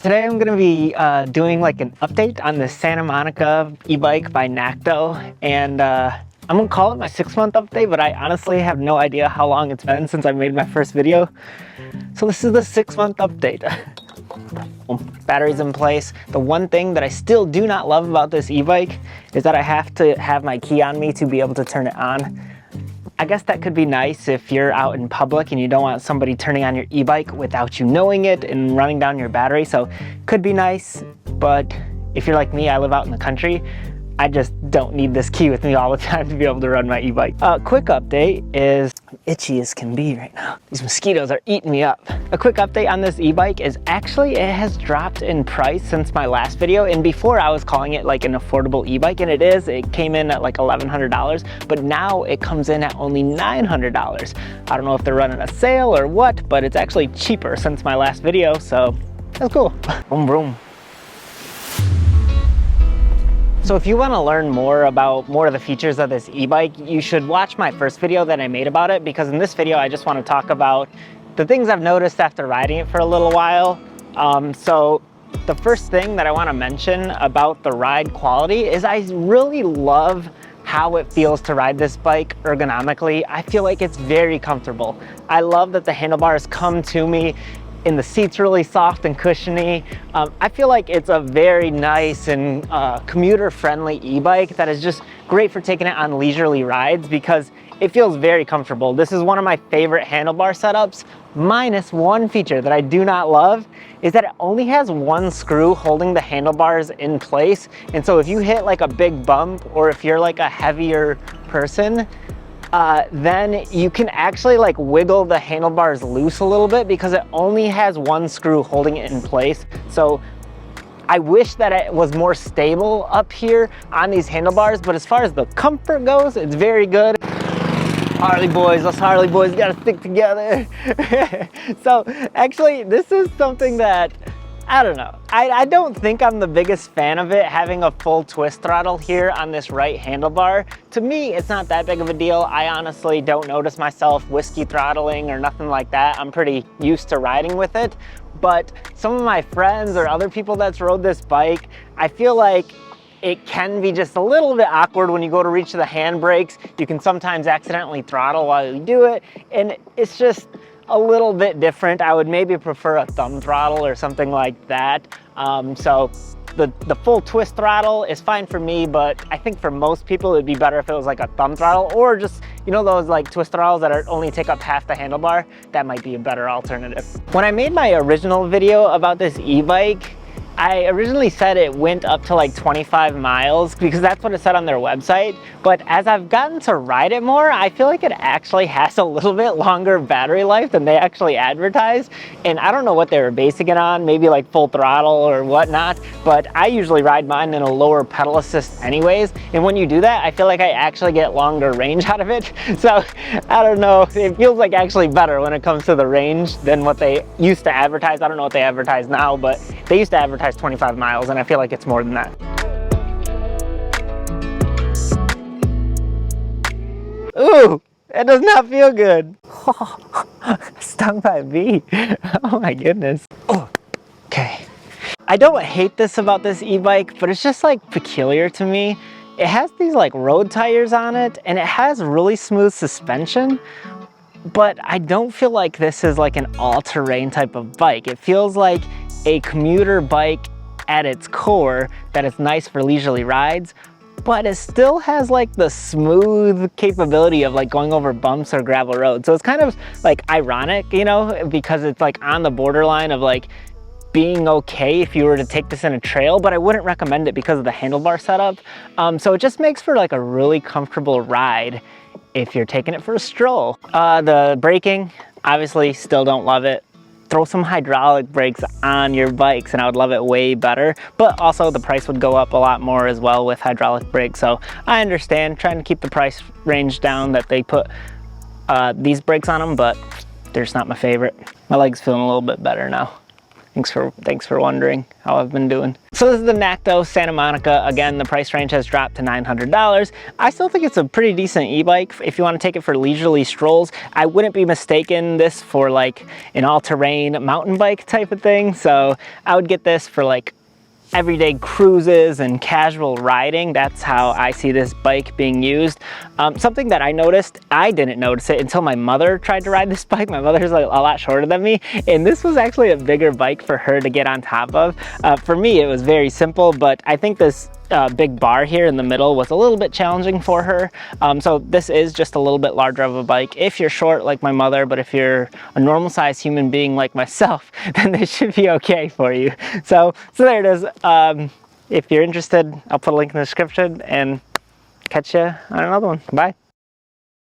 Today I'm going to be doing like an update on the Santa Monica E-bike by Nakto, and I'm going to call it my 6-month update, but I honestly have no idea how long it's been since I made my first video. So this is the 6-month update. Batteries in place. The one thing that I still do not love about this e-bike is that I have to have my key on me to be able to turn it on. I guess that could be nice if you're out in public and you don't want somebody turning on your e-bike without you knowing it and running down your battery. So could be nice, but if you're like me, I live out in the country. I just don't need this key with me all the time to be able to run my e-bike. Quick update is itchy as can be right now. These mosquitoes are eating me up. A quick update on this e-bike is actually it has dropped in price since my last video, and before I was calling it like an affordable e-bike, and it is. It came in at like $1,100, but now it comes in at only $900. I don't know if they're running a sale or what, but it's actually cheaper since my last video, so that's cool. Boom, boom. So if you want to learn more about more of the features of this e-bike, you should watch my first video that I made about it, because in this video I just want to talk about the things I've noticed after riding it for a little while. So the first thing that I want to mention about the ride quality is I really love how it feels to ride this bike ergonomically. I feel like it's very comfortable. I love that the handlebars come to me and the seat's really soft and cushiony. I feel like it's a very nice and commuter-friendly e-bike that is just great for taking it on leisurely rides because it feels very comfortable. This is one of my favorite handlebar setups, minus one feature that I do not love, is that it only has one screw holding the handlebars in place. And so if you hit like a big bump, or if you're like a heavier person, then you can actually like wiggle the handlebars loose a little bit because it only has one screw holding it in place. So I wish that it was more stable up here on these handlebars, but as far as the comfort goes, it's very good. Harley boys, us Harley boys gotta stick together. So actually, this is something that I don't know. I don't think I'm the biggest fan of it having a full twist throttle here on this right handlebar. To me, it's not that big of a deal. I honestly don't notice myself whiskey throttling or nothing like that. I'm pretty used to riding with it. But some of my friends or other people that's rode this bike, I feel like it can be just a little bit awkward when you go to reach the handbrakes. You can sometimes accidentally throttle while you do it, and it's just a little bit different. I would maybe prefer a thumb throttle or something like that. So the full twist throttle is fine for me, but I think for most people it'd be better if it was like a thumb throttle, or just, you know, those like twist throttles that only take up half the handlebar. That might be a better alternative. When I made my original video about this e-bike, I originally said it went up to like 25 miles because that's what it said on their website. But as I've gotten to ride it more, I feel like it actually has a little bit longer battery life than they actually advertised. And I don't know what they were basing it on, maybe like full throttle or whatnot, but I usually ride mine in a lower pedal assist anyways. And when you do that, I feel like I actually get longer range out of it. So I don't know, it feels like actually better when it comes to the range than what they used to advertise. I don't know what they advertise now, but they used to advertise 25 miles, and I feel like it's more than that. Ooh, that does not feel good. Stung by a bee. Oh my goodness. Oh, okay. I don't hate this about this e-bike, but it's just like peculiar to me. It has these like road tires on it, and it has really smooth suspension, but I don't feel like this is like an all-terrain type of bike. It feels like a commuter bike at its core that is nice for leisurely rides, but it still has like the smooth capability of like going over bumps or gravel roads. So it's kind of like ironic, you know, because it's like on the borderline of like being okay if you were to take this in a trail, but I wouldn't recommend it because of the handlebar setup. So it just makes for like a really comfortable ride if you're taking it for a stroll. The braking, obviously still don't love it. Throw some hydraulic brakes on your bikes and I would love it way better, but also the price would go up a lot more as well with hydraulic brakes. So I understand trying to keep the price range down that they put these brakes on them, but they're just not my favorite. My leg's feeling a little bit better now. Thanks for wondering how I've been doing. So this is the Nakto Santa Monica. Again, the price range has dropped to $900. I still think it's a pretty decent e-bike if you want to take it for leisurely strolls. I wouldn't be mistaken this for like an all-terrain mountain bike type of thing. So I would get this for like everyday cruises and casual riding. That's how I see this bike being used. Something that I noticed, I didn't notice it until my mother tried to ride this bike. My mother's like a lot shorter than me, and this was actually a bigger bike for her to get on top of. For me, it was very simple, but I think this big bar here in the middle was a little bit challenging for her. So this is just a little bit larger of a bike if you're short like my mother, but if you're a normal sized human being like myself, then this should be okay for you. So there it is. If you're interested, I'll put a link in the description and catch you on another one. Bye.